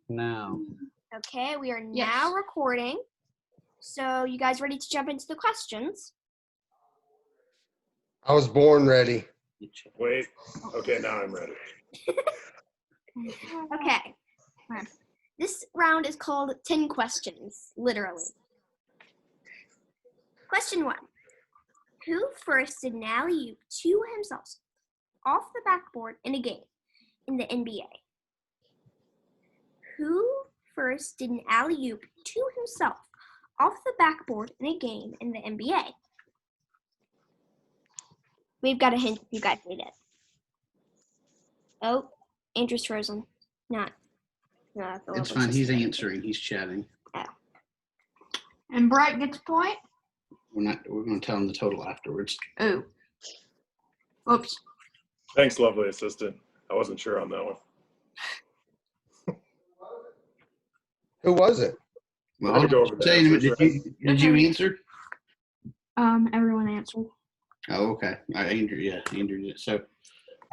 now. Okay, we are now recording. So you guys ready to jump into the questions? I was born ready. Wait. Okay, now I'm ready. Okay. This round is called 10 questions, literally. Question 1. Who first did an alley-oop to himself off the backboard in a game in the NBA? Who first did an alley-oop to himself off the backboard in a game in the NBA? We've got a hint if you guys need it. Oh, Andrew's frozen. Not. It's fine. He's answering. He's chatting. Oh. And Bret gets a point? We're going to tell him the total afterwards. Oh. Oops. Thanks, lovely assistant. I wasn't sure on that one. Who was it? Well, I had to go over that. Did you answer? Everyone answered. Oh, okay. All right, Andrew. Yeah, Andrew did. So,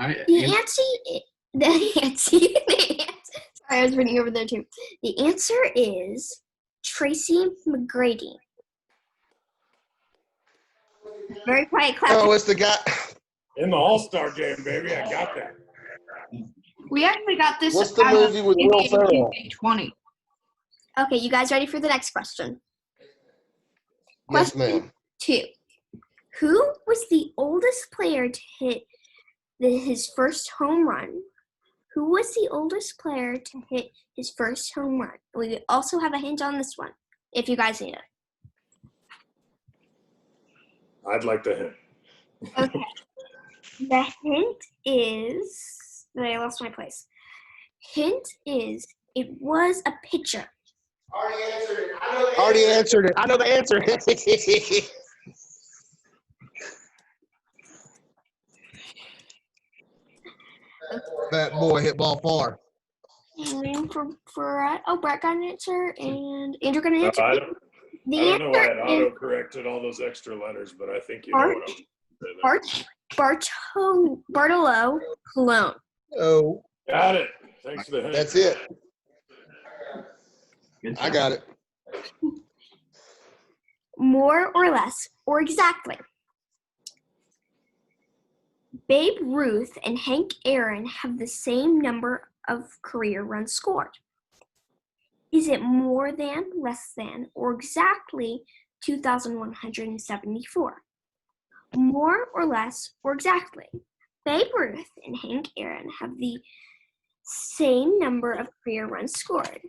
all right. The answer. Sorry, I was reading over there too. The answer is Tracy McGrady. Very quiet clap. Oh, it's the guy. In the All-Star game, baby. I got that. We actually got this What's the out movie of with Will NBA Ferrell? 2K20. Okay, you guys ready for the next question? Yes, ma'am. 2. Who was the oldest player to hit his first home run? Who was the oldest player to hit his first home run? We also have a hint on this one, if you guys need it. I'd like the hint. Okay. The hint is, I lost my place. Hint is, it was a pitcher. Already answered it. I know the answer. Fat boy hit ball far. And for Bret got an answer, and Andrew got an answer. I don't know why it auto-corrected all those extra letters, but I think you know what I'm saying. Bartolo Colon. Oh, Got it. Thanks for the hint. that's it. Good I job. got it. More or less, or exactly. Babe Ruth and Hank Aaron have the same number of career runs scored. Is it more than, less than, or exactly 2,174? More or less, or exactly. Babe Ruth and Hank Aaron have the same number of career runs scored.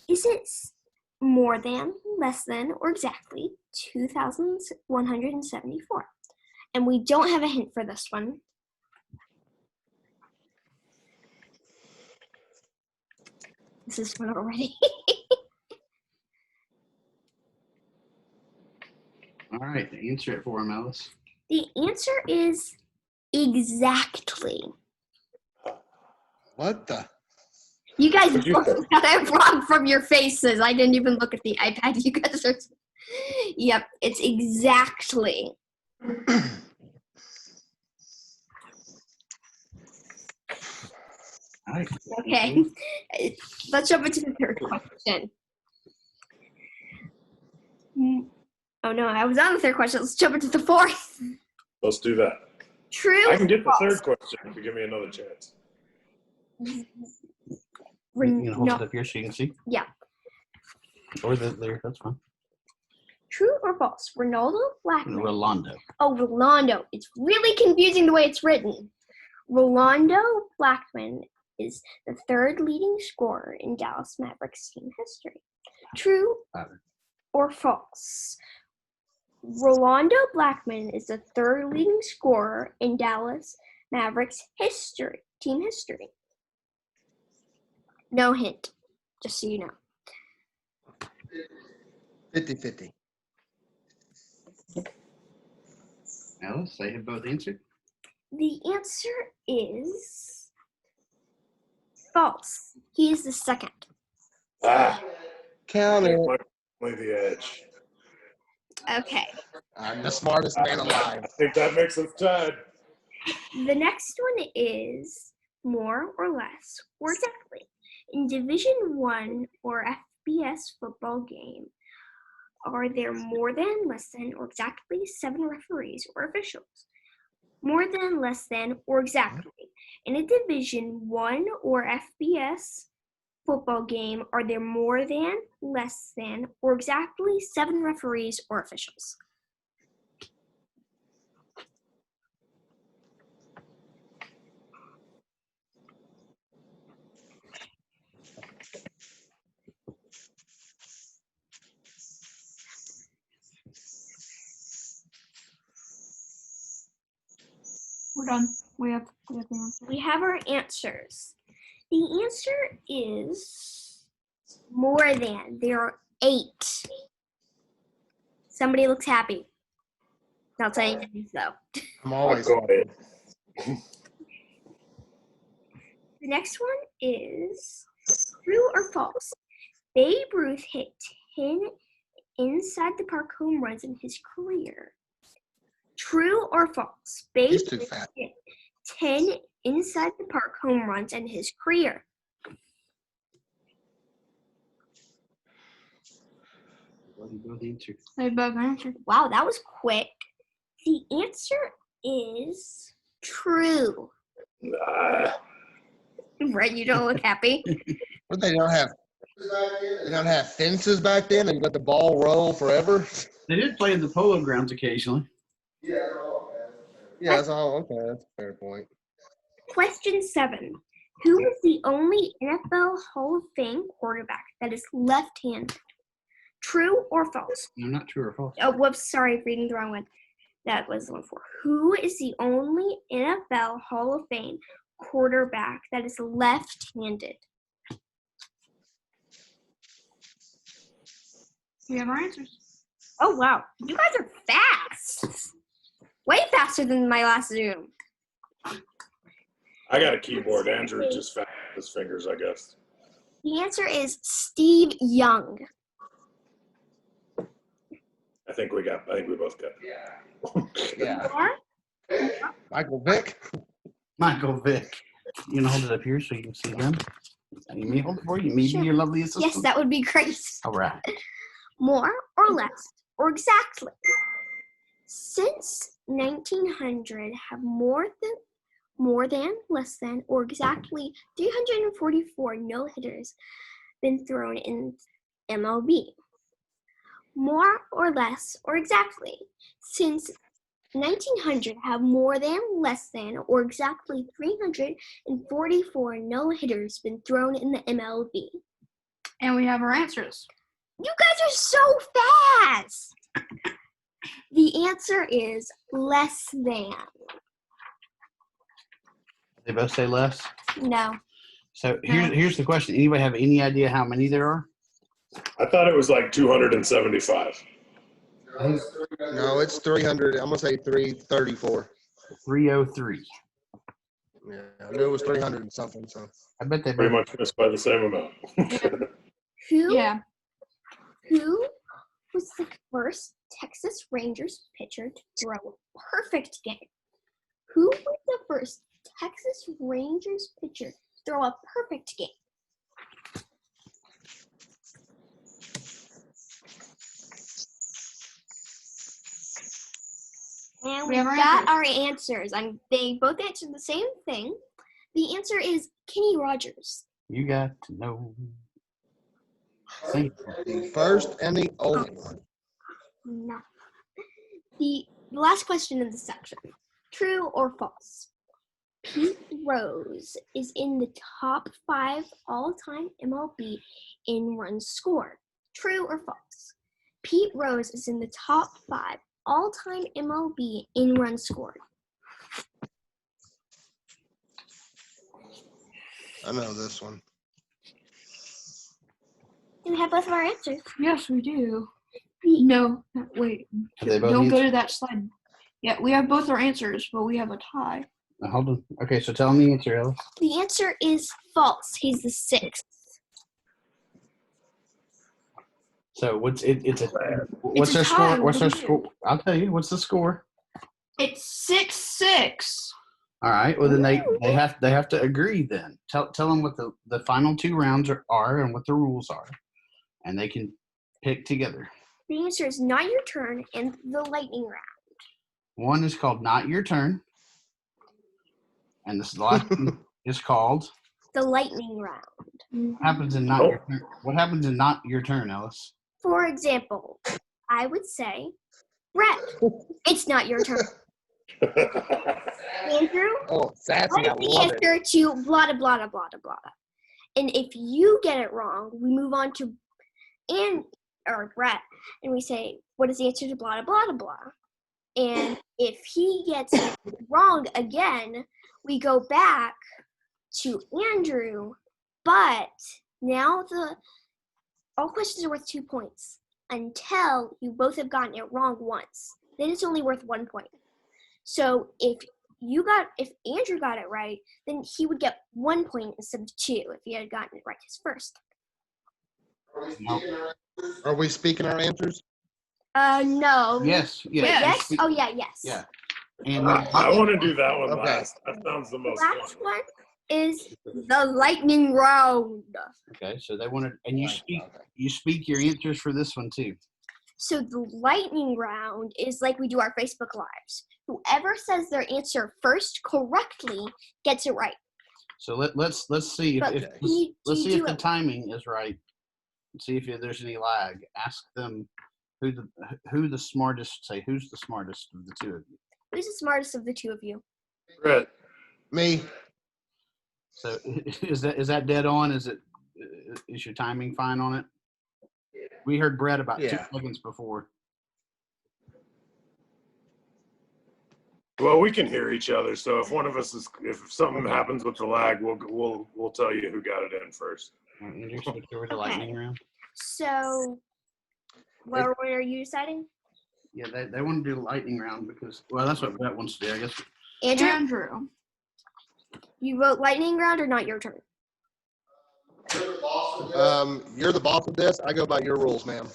Is it more than, less than, or exactly 2,174? And we don't have a hint for this one. This is fun already. All right. Answer it for him, Alice. The answer is exactly. What the? You guys What'd you both say? got it wrong from your faces. I didn't even look at the iPad. You guys are. Yep, it's exactly. All right. Okay, let's jump into the third question. Oh no, I was on the third question. Let's jump into the fourth. Let's do that. True. I can get the false? third question if you give me another chance. You can hold No, it up here so you can see. yeah. Or there. That's fine. True or false? Ronaldo Blackman. Rolando. Oh, Rolando. It's really confusing the way it's written. Rolando Blackman is the third leading scorer in Dallas Mavericks team history. True or false? Rolando Blackman is the third leading scorer in Dallas Mavericks team history. No hint, just so you know. 50-50. Alice, they have both answered. The answer is false. He is the second. Count it. Play the edge. Okay. I'm the smartest man alive. I think that makes us tied. The next one is more or less or exactly. In Division 1 or FBS football game, are there more than, less than, or exactly 7 referees or officials? More than, less than, or exactly. In a Division 1 or FBS football game, are there more than, less than, or exactly 7 referees or officials? We're done. We have the answer. We have our answers. The answer is more than. There are 8. Somebody looks happy. Not saying anything though. I'm always Go ahead. The next one is true or false. Babe Ruth hit 10 inside the park home runs in his career. True or false? Babe He's too Ruth fat. hit 10 inside the park home runs in his career. They both answered. Wow, that was quick. The answer is true. Right, you don't look happy. What, they don't have fences back then and let the ball roll forever? They did play in the polo grounds occasionally. Yeah, that's all. Okay, that's a fair point. Question 7. Who is the only NFL Hall of Fame quarterback that is left-handed? True or false? No, not true or false. Oh, whoops, sorry, reading the wrong one. That was the one for. Who is the only NFL Hall of Fame quarterback that is left-handed? We have our answers. Oh, wow. You guys are fast. Way faster than my last Zoom. I got a keyboard. Andrew's just fat with his fingers, I guess. The answer is Steve Young. I think we both got it. Yeah. Or Michael Vick. Michael Vick. You can hold it up here so you can see them. You may hold it for you. Maybe Sure. your lovely assistant. yes, that would be great. All right. More or less or exactly. Since 1900, have more than, less than, or exactly 344 no-hitters been thrown in MLB. More or less or exactly. Since 1900, have more than, less than, or exactly 344 no-hitters been thrown in the MLB. And we have our answers. You guys are so fast! The answer is less than. They both say less. No. So here's the question. Anybody have any idea how many there are? I thought it was like 275. No, it's 300. I'm gonna say 334. 303. Yeah, I knew it was 300 and something. So I bet they Pretty both. much missed by the same amount. Who Yeah. was the first Texas Rangers pitcher to throw a perfect game? Who was the first Texas Rangers pitcher to throw a perfect game? And we have our got our answers. They both answered the same thing. The answer is Kenny Rogers. You got to know. Thank you. the first and the only one. No. The last question in this section. True or false? Pete Rose is in the top 5 all-time MLB in runs scored. True or false? Pete Rose is in the top 5 all-time MLB in runs scored. I know this one. Do we have both of our answers? Yes, we do. No, wait. Have they both Don't go answered? to that slide. Yeah, we have both our answers, but we have a tie. Hold on. Okay, so tell me the answer, Ellis. The answer is false. He's the 6th. So what's it? What's It's a their tie. score? What What's do their we do? score? I'll tell you. What's the score? It's 6-6. All right. Well, then they have to agree. Then tell them what the final 2 rounds are and what the rules are, and they can pick together. The answer is Not Your Turn and the lightning round. One is called Not Your Turn, and the last one is called The lightning round. What happens in Not Your Turn? What happens in Not Your Turn, Ellis? For example, I would say, Bret, it's not your turn. Andrew, Oh, sassy. what I is the love it. answer to blah, blah, blah, blah, blah? And if you get it wrong, we move on to Bret, and we say, what is the answer to blah, blah, blah, blah? And if he gets it wrong again, we go back to Andrew, but now all questions are worth 2 points until you both have gotten it wrong once. Then it's only worth 1 point. So if Andrew got it right, then he would get 1 point instead of 2 if he had gotten it right his first. Are we speaking our answers? No. Yes. Yes? Oh, yeah, yes. Yeah. And I want to do that one Okay. last. That sounds the The most last fun. one is the lightning round. Okay, so they wanted, and you Okay. speak your answers for this one too. So the lightning round is like we do our Facebook Lives. Whoever says their answer first correctly gets it right. So let's see But if you let's see do if the it- timing is right. See if there's any lag. Ask them who's the smartest of the 2 of you. Who's the smartest of the 2 of you? Bret, Me. So is that dead on? Is your timing fine on it? We heard Bret about 2 Yeah. seconds before. well, we can hear each other. So if one of us if something happens with the lag, we'll tell you who got it in first. All right, Andrew, switch over to Okay. lightning round. So what are you deciding? Yeah, they want to do the lightning round because that's what Bret wants to do, I guess. Andrew, you vote lightning round or not your turn? You're the boss of this. I go by your rules, ma'am.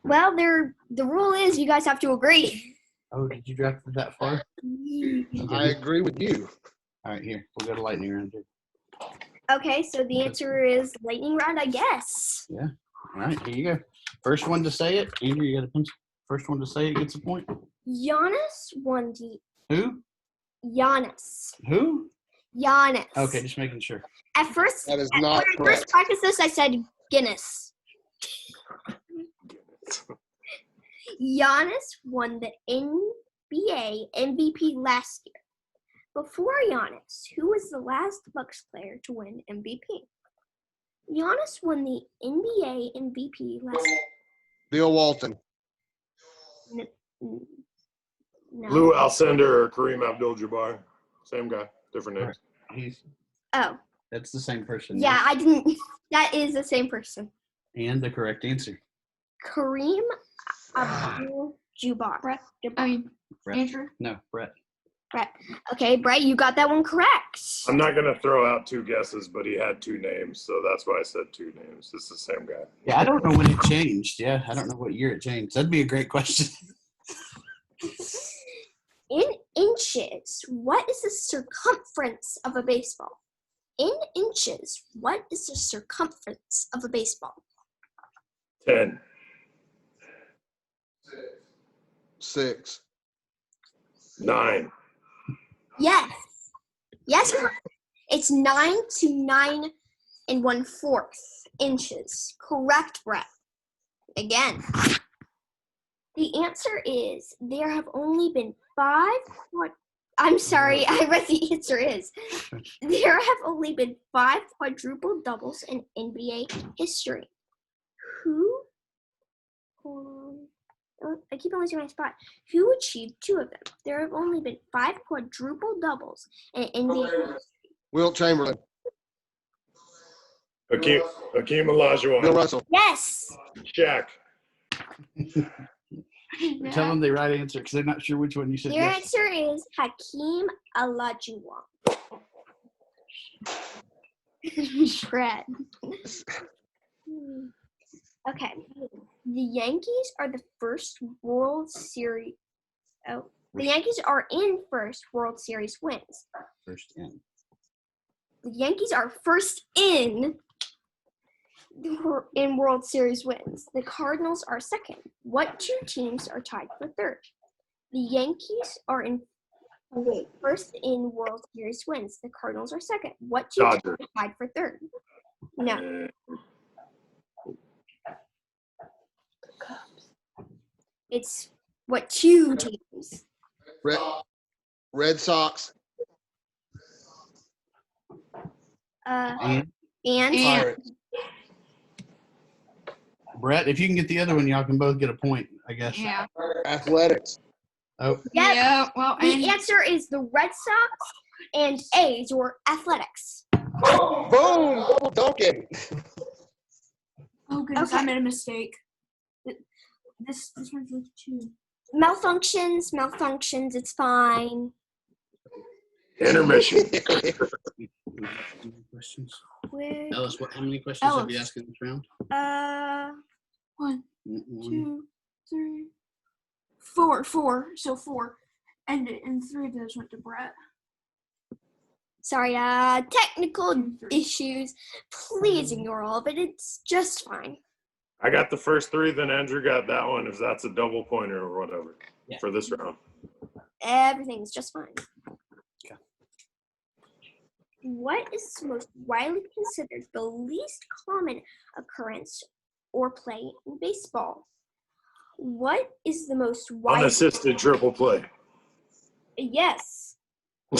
Well, the rule is you guys have to agree. Oh, did you draft it that far? I agree with you. All right, here we'll go to lightning round. Okay, so the answer is lightning round, I guess. Yeah. All right, here you go. First one to say it, Andrew, you got a pencil. First one to say it gets a point. Giannis won the Who? Giannis. Who? Giannis. Okay, just making sure. At first, That is when not I first correct. practiced this, I said Guinness. Giannis won the NBA MVP last year. Before Giannis, who was the last Bucks player to win MVP? Giannis won the NBA MVP last year. Bill Walton. No. Lou Alcindor or Kareem Abdul-Jabbar, same guy, different names. That's the same person. Yeah, I didn't. That is the same person. And the correct answer. Kareem Abdul-Jabbar. Bret. Bret. Andrew. No, Bret. Bret. Okay, Bret, you got that one correct. I'm not gonna throw out 2 guesses, but he had 2 names, so that's why I said 2 names. It's the same guy. Yeah, I don't know when it changed. Yeah, I don't know what year it changed. That'd be a great question. In inches, what is the circumference of a baseball? In inches, what is the circumference of a baseball? 10. 6. 9. Yes. Yes, correct. It's 9 to 9 1/4 inches. Correct, Bret. Again. The answer is there have only been 5. I'm sorry, I read the answer is. There have only been 5 quadruple doubles in NBA history. Who? Hold on. Oh, I keep on losing my spot. Who achieved 2 of them? There have only been 5 quadruple doubles in NBA history. Wilt Chamberlain. Hakeem Bill Olajuwon. Russell. Yes. Shaq. Tell them the right answer because they're not sure which one you said. Your Yes. answer is Hakeem Olajuwon. Bret. Okay. The Yankees are the first World Series. Oh, The Yankees are in first World Series wins. First in. The Yankees are first in World Series wins. The Cardinals are second. What two teams are tied for third? The Yankees are first in World Series wins. The Cardinals are second. What two teams are tied for third? No. It's what two teams? Red Sox. And Pirates. Brett, if you can get the other one, y'all can both get a point, I guess. Yeah. Athletics. Oh, Yep. Yeah. Well, The answer is the Red Sox and A's or Athletics. Boom! Double dunking. oh goodness, Okay. I made a mistake. This one's like 2. Malfunctions, it's fine. Intermission. questions. Where, Ellis, how many questions have you Ellis. asked in this round? 1, One. 2, 3, 4. 4. So 4. And 3 of those went to Bret. sorry, technical issues. Please ignore all of it. It's just fine. I got the first 3, then Andrew got that one, if that's a double pointer or whatever for this round. Everything's just fine. Okay. What is most widely considered the least common occurrence or play in baseball? What is the most widely? Unassisted triple play. Yes. I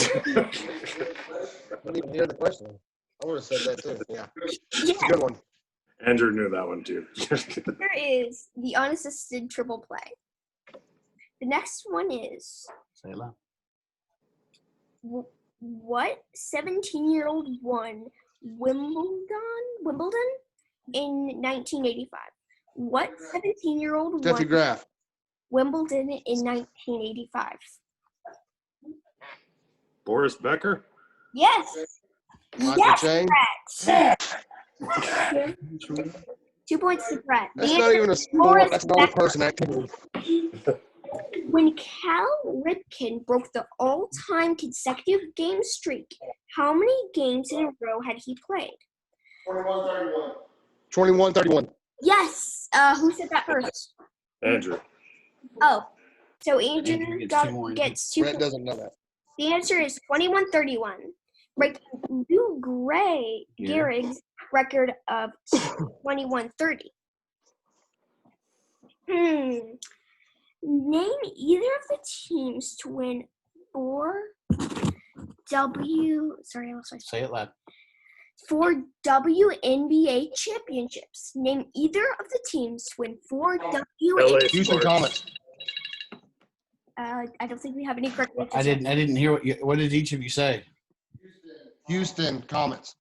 didn't even hear the question. I would have said that too. Yeah. It's a good one. Andrew knew that one too. There is the unassisted triple play. The next one is Say it loud. what 17-year-old won Wimbledon in 1985? What 17-year-old Steffi won Graf. Wimbledon in 1985? Boris Becker? Yes. Michael Yes, Chang. Brett. 2 points to Brett. That's The not answer even a is sport. Boris That's an old Becker. person activity. When Cal Ripken broke the all-time consecutive game streak, how many games in a row had he played? 21-31. Yes. Who said that first? Andrew. Oh, so Andrew Andrew gets 2 more. gets 2 Brett points. doesn't know that. The answer is 21-31, breaking Lou Gehrig's record of 21-30. Name either of the teams to win 4 Say it loud. 4 WNBA championships. Name either of the teams to win 4 WNBA. Houston Comets. I don't think we have any correct answers. I didn't hear what did each of you say? Houston Comets.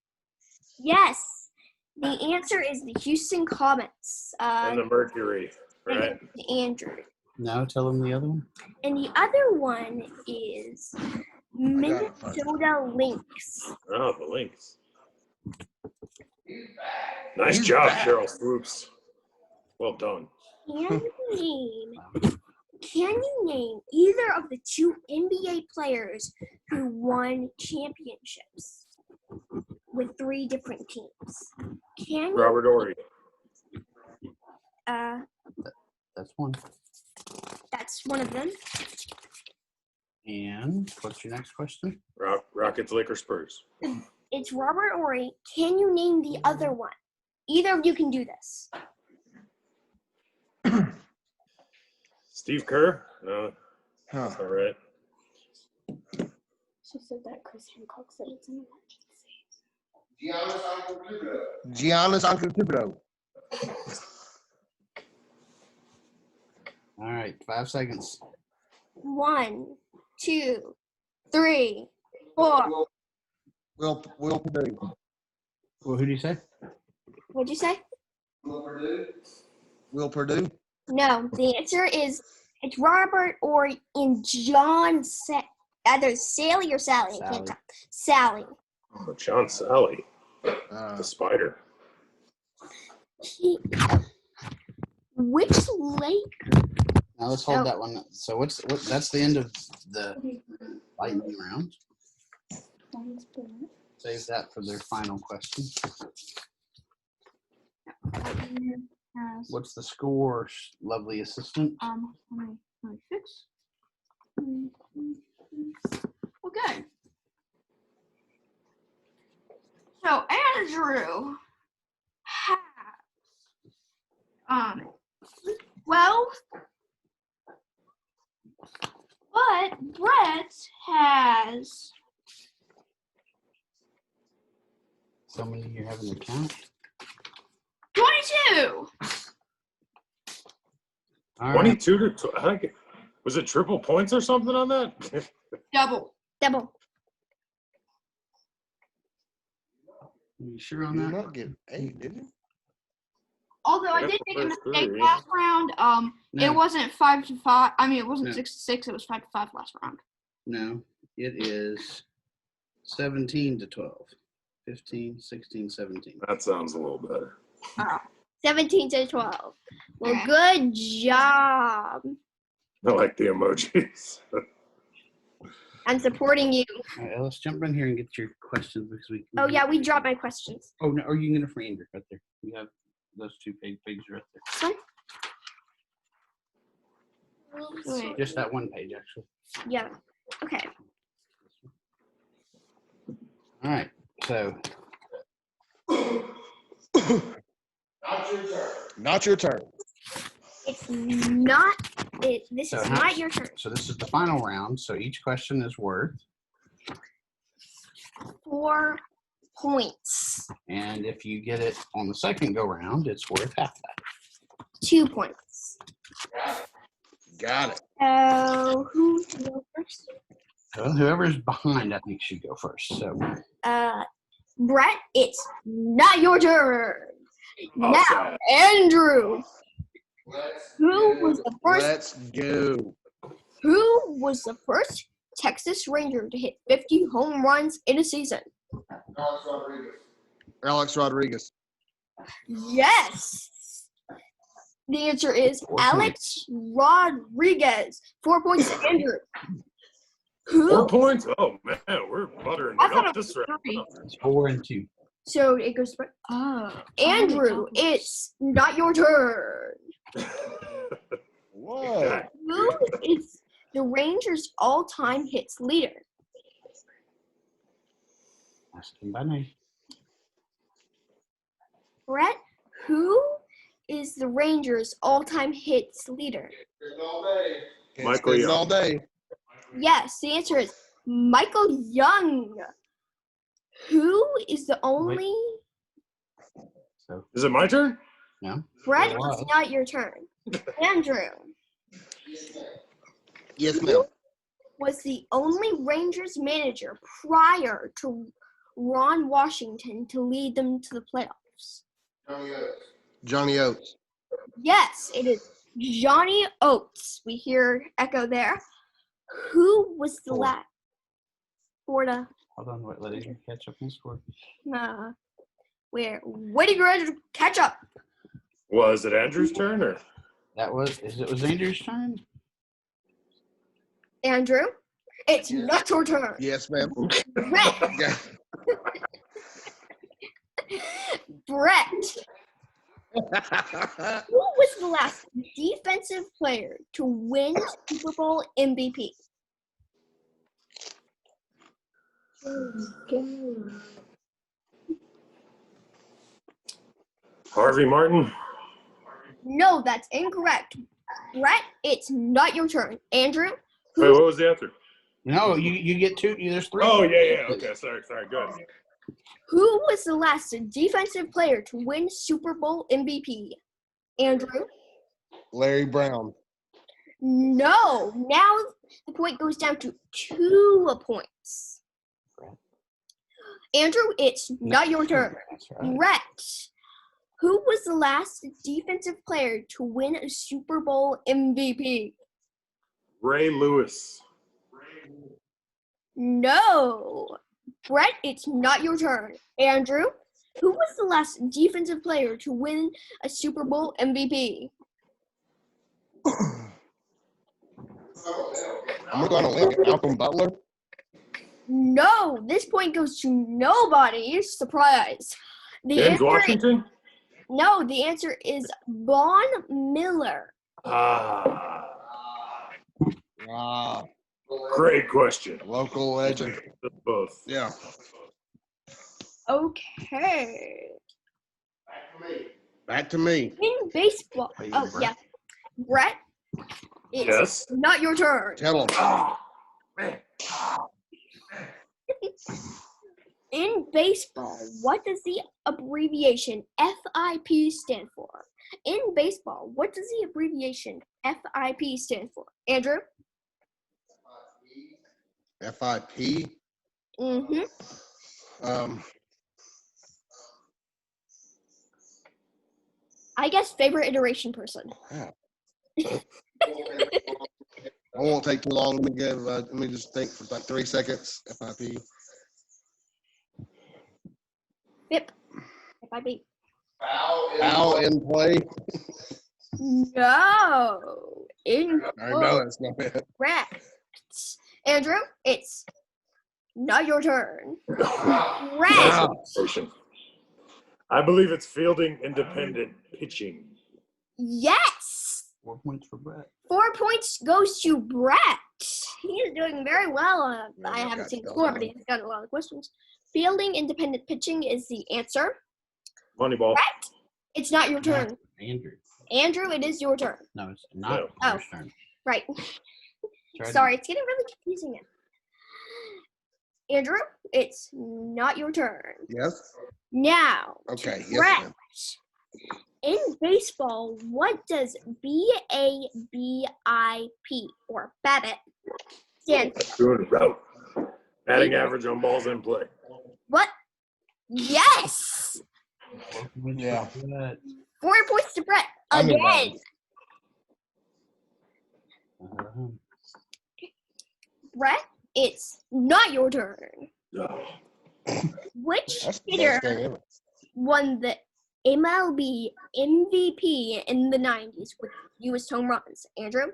Yes. The answer is the Houston Comets. And the Mercury, right? Andrew. No, tell them the other one. And the other one is Minnesota Lynx. Oh, the Lynx. Nice job, Cheryl Swoops. Well done. Can you name either of the 2 NBA players who won championships with 3 different teams? Can you, Robert Ory. That's one. that's one of them. And what's your next question? Rockets, Lakers, Spurs. It's Robert Ory. Can you name the other one? Either of you can do this. Steve Kerr? No, Huh. that's all right. She said that Chris Hancock said it's an emergency. Giannis Antetokounmpo. All right, 5 seconds. 1, 2, 3, 4. Will Purdue. Well, who do you say? What'd you say? Will Purdue. No, the answer is it's Robert Ory and John either Sally or Sally. I can't tell. Sally. Oh, John Sally, the spider. Which lake Now let's hold that one. So that's the end of the lightning round. Save that for their final question. What's the score, lovely assistant? Let me fix. Okay. So Andrew has 12, but Bret has So many you're having to count? 22. All right. 22 to 12. Was it triple points or something on that? Double. You sure on You did that? not get 8, did you? Although I Yeah, did make a first mistake three. last round. No. It wasn't 5 to 5. I mean, it wasn't No. 6 to 6. It was 5 to 5 last round. No, it is 17 to 12. 15, 16, 17. That sounds a little better. 17 to 12. Well, Okay. good job. I like the emojis. I'm supporting you. All right, let's jump in here and get your questions because we. Oh yeah, we dropped my questions. Oh no, or you can get it from Andrew right there. You have those two pages right there. Wait. Just that one page, actually. Yeah. Okay. All right. So Not your turn. It's not. This So is how- not your turn. So this is the final round. So each question is worth, 4 points. and if you get it on the second go round, it's worth half that. 2 points. Got it. So who should go first? So whoever's behind, I think, should go first. So Bret, it's not your turn. Oh, Now, sad. Andrew. Who was the first? Let's go. Who was the first Texas Ranger to hit 50 home runs in a season? Alex Rodriguez. Yes. The answer is 4 Alex Rodriguez. 4 points to Andrew. 4 Who? points? Oh, man, we're buttering I it thought up it was this round. 3. it's 4 and 2. So it goes to Andrew. It's not your turn. What? Who is the Rangers' all-time hits leader? Ask him by name. Bret, who is the Rangers' all-time hits leader? Michael It's Young. all day. Yes, the answer is Michael Young. Who is the only? So Is it my turn? no. Bret, It it's was. not your turn. Andrew Yes, ma'am. was the only Rangers manager prior to Ron Washington to lead them to the playoffs. Johnny Oates. Yes, it is Johnny Oates. We hear echo there. Who was the Florida. last? Florida. Hold on, wait, let him catch up and score. Where? Waiting for Andrew to catch up. Was it Andrew's turn or? That was it was Andrew's turn? Andrew, it's not your turn. Yes, ma'am. Bret. Yeah. Bret. Who was the last defensive player to win Super Bowl MVP? Harvey Martin? No, that's incorrect. Bret, it's not your turn. Andrew, Wait, what was the answer? No, you get two. There's 3. Oh, yeah. Okay, sorry. Go ahead. who was the last defensive player to win Super Bowl MVP? Andrew? Larry Brown. No. Now the point goes down to 2 points. Andrew, it's not your turn. That's right. Bret, who was the last defensive player to win a Super Bowl MVP? Ray Lewis. No. Bret, it's not your turn. Andrew, who was the last defensive player to win a Super Bowl MVP? I'm going to link Malcolm Butler. No, this point goes to nobody. Surprise. The James answer Washington? No, the answer is Von Miller. Ah, Great question. local legend. Both. Yeah. Okay. Back to me. In baseball. Oh, yeah. Bret, it's Yes. not your turn. Tell him. Ah, man. In baseball, what does the abbreviation FIP stand for? In baseball, what does the abbreviation FIP stand for? Andrew? FIP. Mm-hmm. I guess favorite iteration person. I won't take too long. Let me just think for like 3 seconds. FIP. FIP. FIP. Foul in play. No. In I know that's not it. Correct. Andrew, it's not your turn. Red. I believe it's fielding independent pitching. Yes. 4 points for Bret. 4 points goes to Bret. He is doing very well. I haven't seen the score, but he's got a lot of questions. Fielding independent pitching is the answer. Moneyball. Bret, it's not your turn. Andrew, it is your turn. No, it's not No. your turn. Right. Try Sorry, it's getting really confusing now. Andrew, it's not your turn. Yes. Now, Okay. Bret. Yes. In baseball, what does BABIP or BABIP stand for? Doing route. Batting average on balls in play. What? Yes! Yeah. 4 points to Bret I'm in again. Bret, it's not your turn. Which That's the hitter best thing ever. won the MLB MVP in the 90s with fewest home runs? Andrew?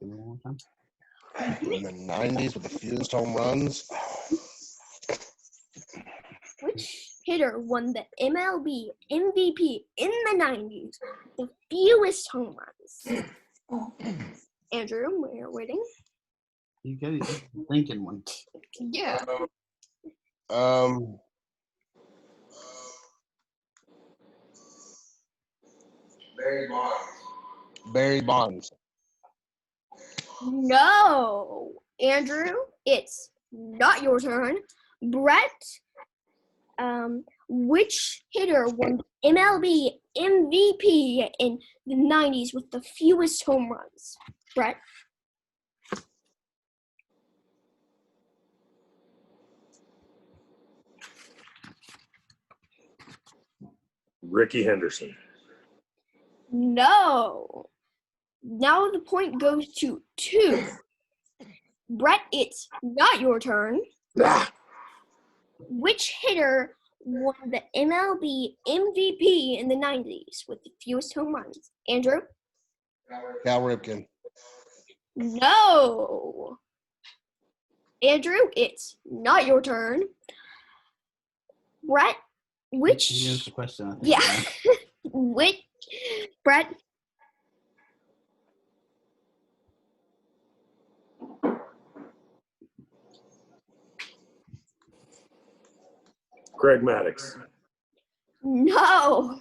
In the 90s with the fewest home runs. Which hitter won the MLB MVP in the 90s with the fewest home runs? Andrew, we're waiting. You got it. Thinking one. Yeah. Barry Bonds. No. Andrew, it's not your turn. Bret, which hitter won the MLB MVP in the 90s with the fewest home runs? Bret? Ricky Henderson. No. Now the point goes to 2. Bret, it's not your turn. Which hitter won the MLB MVP in the 90s with the fewest home runs? Andrew? Cal Ripken. No. Andrew, it's not your turn. Bret, which? Here's the question. I think, Yeah. right? Which? Bret? Greg Maddux. No.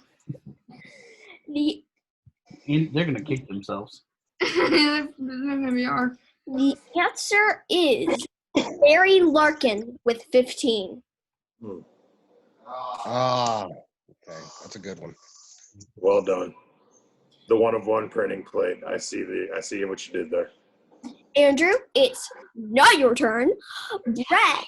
They're gonna kick themselves. Maybe are. The answer is Barry Larkin with 15. Ah, okay, that's a good one. Well done. The 1 of 1 printing plate. I see what you did there. Andrew, it's not your turn. Bret,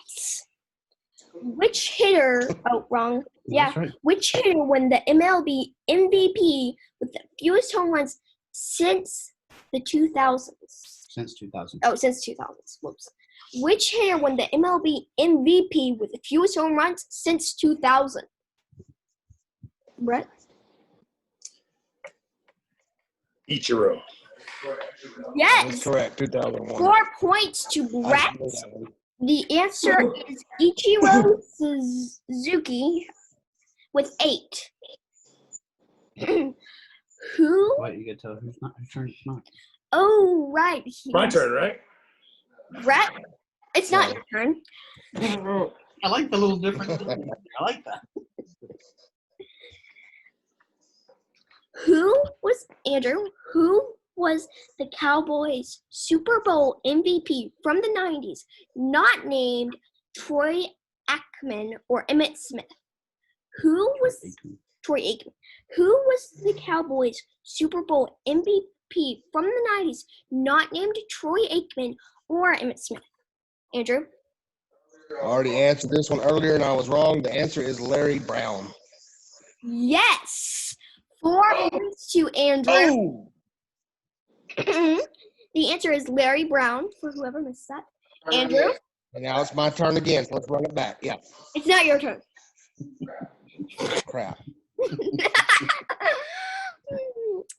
which hitter? Oh, wrong. Yeah. That's right. Which hitter won the MLB MVP with the fewest home runs since the 2000s? Since 2000. Oh, since 2000s. Whoops. Which hitter won the MLB MVP with the fewest home runs since 2000? Bret? Ichiro. Yes. That's correct. 2001. 4 points to Bret. I knew that one. The answer is Ichiro Suzuki with 8. Who? What, you get to tell whose turn it's not? Oh, right. My turn, right? Bret, it's not your turn. I like the little difference. I like that. Who was the Cowboys Super Bowl MVP from the 90s, not named Troy Aikman or Emmitt Smith? Who was Troy Aikman? Who was the Cowboys Super Bowl MVP from the 90s, not named Troy Aikman or Emmitt Smith? Andrew? I already answered this one earlier and I was wrong. The answer is Larry Brown. Yes! 4 points to Andrew. The answer is Larry Brown, for whoever missed that. Andrew? And now it's my turn again. So let's run it back. Yeah. It's not your turn. Crap.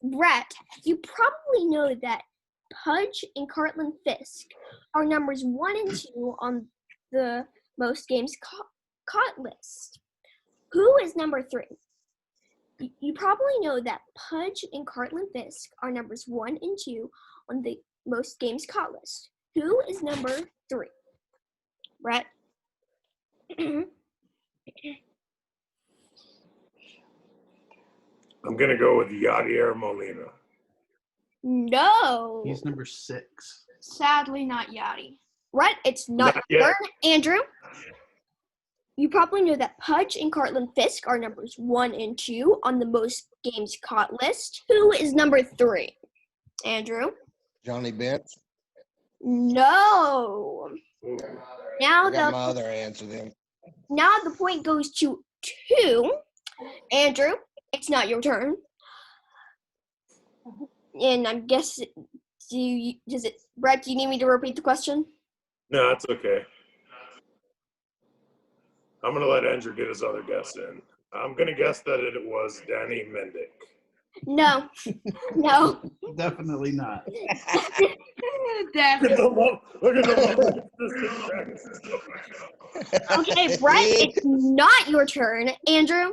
Bret, you probably know that Pudge and Cartland Fisk are numbers 1 and 2 on the most games caught list. Who is number 3? You probably know that Pudge and Cartland Fisk are numbers 1 and 2 on the most games caught list. Who is number 3? Bret? I'm going to go with Yadier Molina. No. He's number 6. Sadly, not Yachty. Right, it's not Not your yet. turn. Andrew? You probably know that Pudge and Cartland Fisk are numbers 1 and 2 on the most games caught list. Who is number 3? Andrew? Johnny Bench. No. Now I got my the other answer then. point goes to 2. Andrew, it's not your turn. And I'm guessing, Bret, do you need me to repeat the question? No, it's okay. I'm going to let Andrew get his other guess in. I'm going to guess that it was Danny Mendick. No. No. Definitely not. Definitely. Look at the Okay, Bret, it's not your turn. Andrew?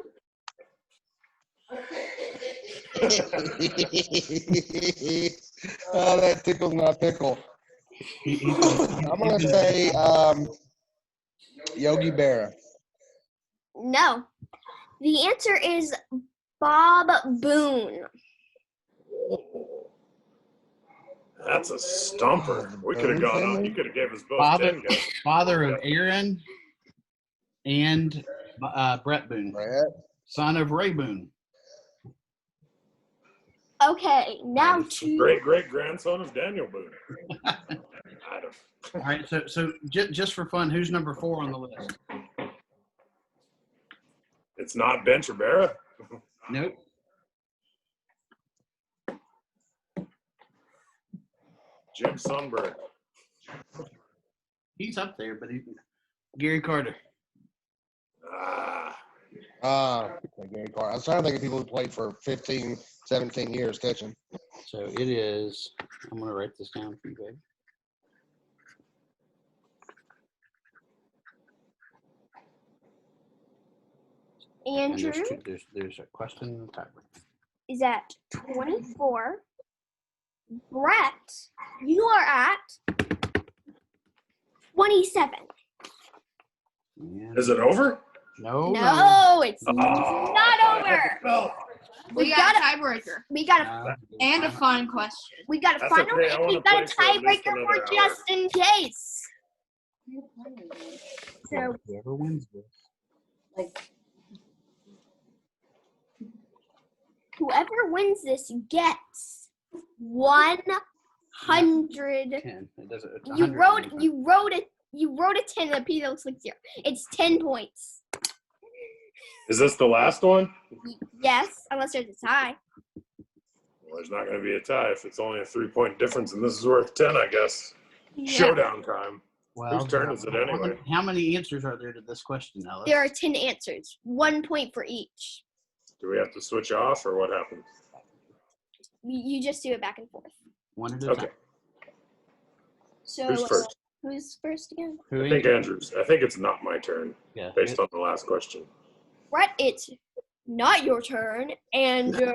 Oh, that tickles my pickle. I'm going to say Yogi Berra. No. The answer is Bob Boone. That's a stumper. We could have gone on. You could have gave us both 10 guesses. Father of Aaron and Bret Boone, Brett. son of Ray Boone. Okay, now to Great-great-grandson of Daniel Boone. Adam. All right, so just for fun, who's number 4 on the list? It's not Bench or Berra? Nope. Jim Sunberg. He's up there, but Gary Carter. Gary Carter. I was trying to think of people who played for 15, 17 years catching. So it is. I'm gonna write this down for you, babe. And Andrew there's a question timer. is at 24. Bret, you are at 27. And Is it over? no. No, it's not over. No. We got a tiebreaker We got a and a fun question. final. okay, I wanna We got a play for at least tiebreaker for another just in case. So Whoever wins this. whoever wins this gets 100. 10. It doesn't. It's You 100. wrote a 10 and Peter looks like 0. It's 10 points. Is this the last one? Yes, unless there's a tie. Well, there's not going to be a tie if it's only a 3-point difference, and this is worth 10, I guess. Yeah. Showdown time. Well, Whose turn is it anyway? How many answers are there to this question, Alice? There are 10 answers. 1 point for each. Do we have to switch off, or what happens? You just do it back and forth. One at a Okay. time. So Who's first? who's first again? Who I think ain't- Andrew's. I think it's not my turn, Yeah. based on the last question. Brett, it's not your turn. Andrew.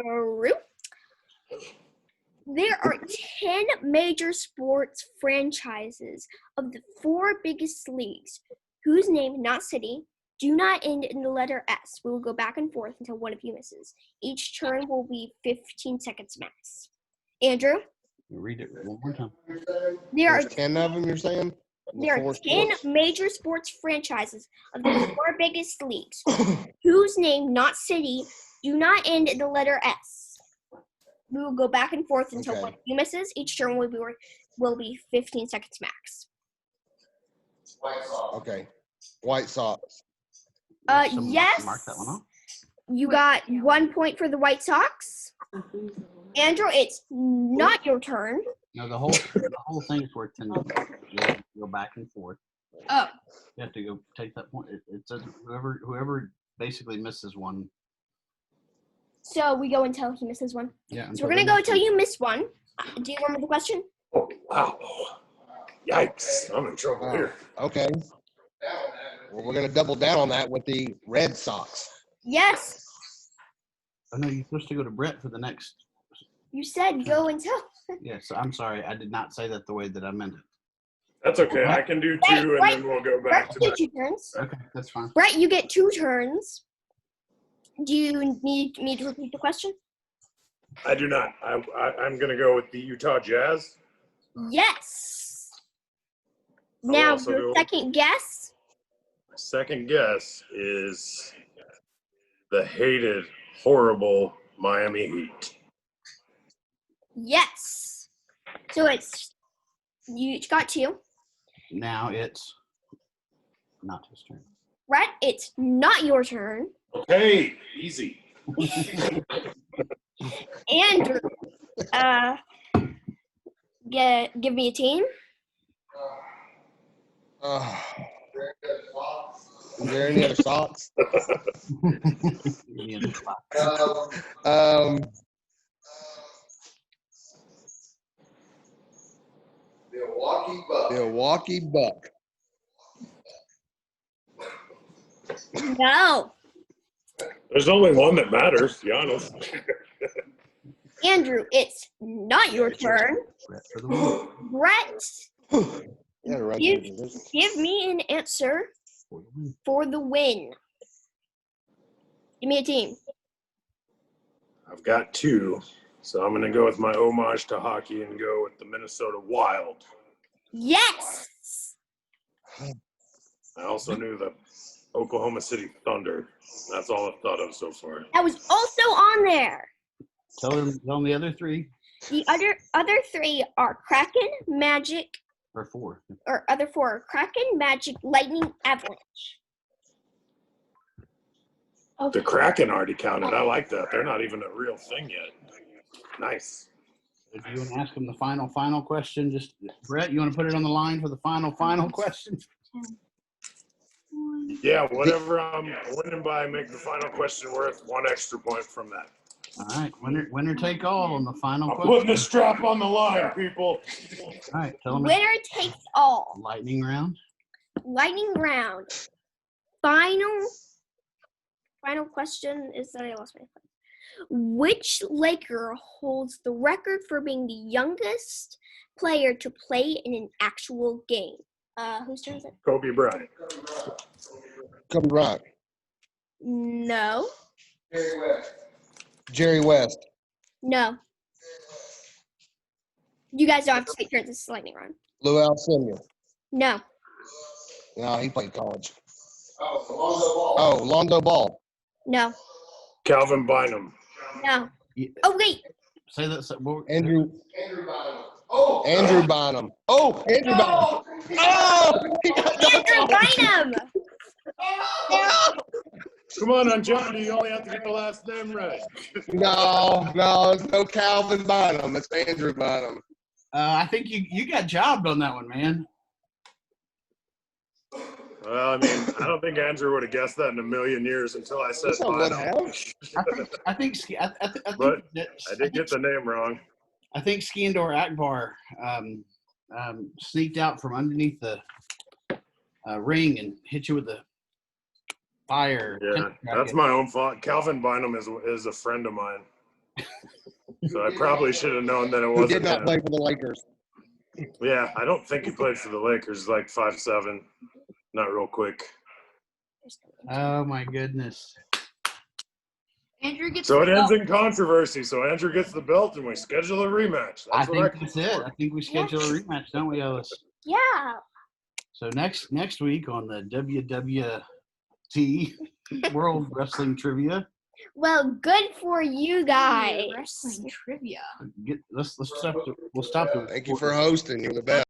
There are 10 major sports franchises of the 4 biggest leagues, whose name, not city, do not end in the letter S. We will go back and forth until one of you misses. Each turn will be 15 seconds max. Andrew? Read it one more time. There are There's 10 of them, you're saying? There are Four 10 sports? major sports franchises of the 4 biggest leagues, whose name, not city, do not end in the letter S. We will go back and forth until Okay. one of you misses. Each turn will be 15 seconds max. Okay. White Sox. So Yes. Mark that one off. You got 1 point for the White Sox. Andrew, it's not your turn. No, the whole thing's worth 10 minutes. You have to go back and forth. Oh. You have to go take that point. It says whoever basically misses one. So we go until he misses one. Yeah. So we're going to go until you miss one. Do you remember the question? Oh, wow. Yikes. I'm in trouble here. Okay. Well, we're going to double down on that with the Red Sox. Yes. Oh no, you're supposed to go to Bret for the next. You said go until. Yes, I'm sorry. I did not say that the way that I meant it. That's okay. I can do 2, and then we'll go back Brett, to you that. get 2 turns. Okay, that's fine. Brett, you get 2 turns. Do you need me to repeat the question? I do not. I'm going to go with the Utah Jazz. Yes. I'll Now, also your go- second guess. My second guess is the hated, horrible Miami Heat. Yes. So it's you each got 2. Now it's not his turn. Brett, it's not your turn. Okay, easy. Andrew, give me a team. Is there any other Sox? Yeah, that's fine. Milwaukee Buck. No. There's only one that matters, to be honest. Andrew, it's not your turn. Bret for the win. Brett, Yeah, right. give me an answer For the win. for the win. Give me a team. I've got 2, so I'm going to go with my homage to hockey and go with the Minnesota Wild. Yes. I also knew the Oklahoma City Thunder. That's all I've thought of so far. That was also on there. Tell them the other 3 The other 3 are Kraken, Magic, or 4. or other 4 are Kraken, Magic, Lightning, Avalanche. The Kraken already counted. I like that. They're not even a real thing yet. Nice. If you want to ask them the final question, just Bret, you want to put it on the line for the final question? Yeah, whatever I'm winning by, make the final question worth 1 extra point from that. All right, winner take all on the final I'm question. putting the strap on the line, people. All right, tell them Winner takes all. lightning round. Lightning round. Final question is that I lost my place. Which Laker holds the record for being the youngest player to play in an actual game? Whose turn is it? Kobe Bryant. Come right. No. Jerry West. No. You guys don't have to take turns. This is lightning round. Lou Alcindor. No. No, he played college. Oh, Londo Ball. No. Calvin Bynum. No. Yeah, Oh, wait. say that. Andrew Bynum. Oh, Andrew Bynum. Oh! Andrew Bynum. Come on Jeopardy. You only have to get the last name right. No, it's no Calvin Bynum. It's Andrew Bynum. I think you got jobbed on that one, man. Well, I mean, I don't think Andrew would have guessed that in a million years until I said Yes, I would Bynum. have. I think But I did get the name wrong. I think Skandor Akbar sneaked out from underneath the ring and hit you with the fire. Yeah, that's my own fault. Calvin Bynum is a friend of mine. So I probably should have known that it Who wasn't did not him. play for the Lakers. Yeah, I don't think he played for the Lakers, like 5'7", not real quick. Oh my goodness. Andrew gets So it the ends belt. in controversy. So Andrew gets the belt, and we schedule a rematch. I That's what think that's it. I think we schedule a rematch, don't we, Ellis? Yeah. So next week on the WWT World Wrestling Trivia. Well, good for you guys. Wrestling trivia. We'll stop. Thank you for hosting. You're the best.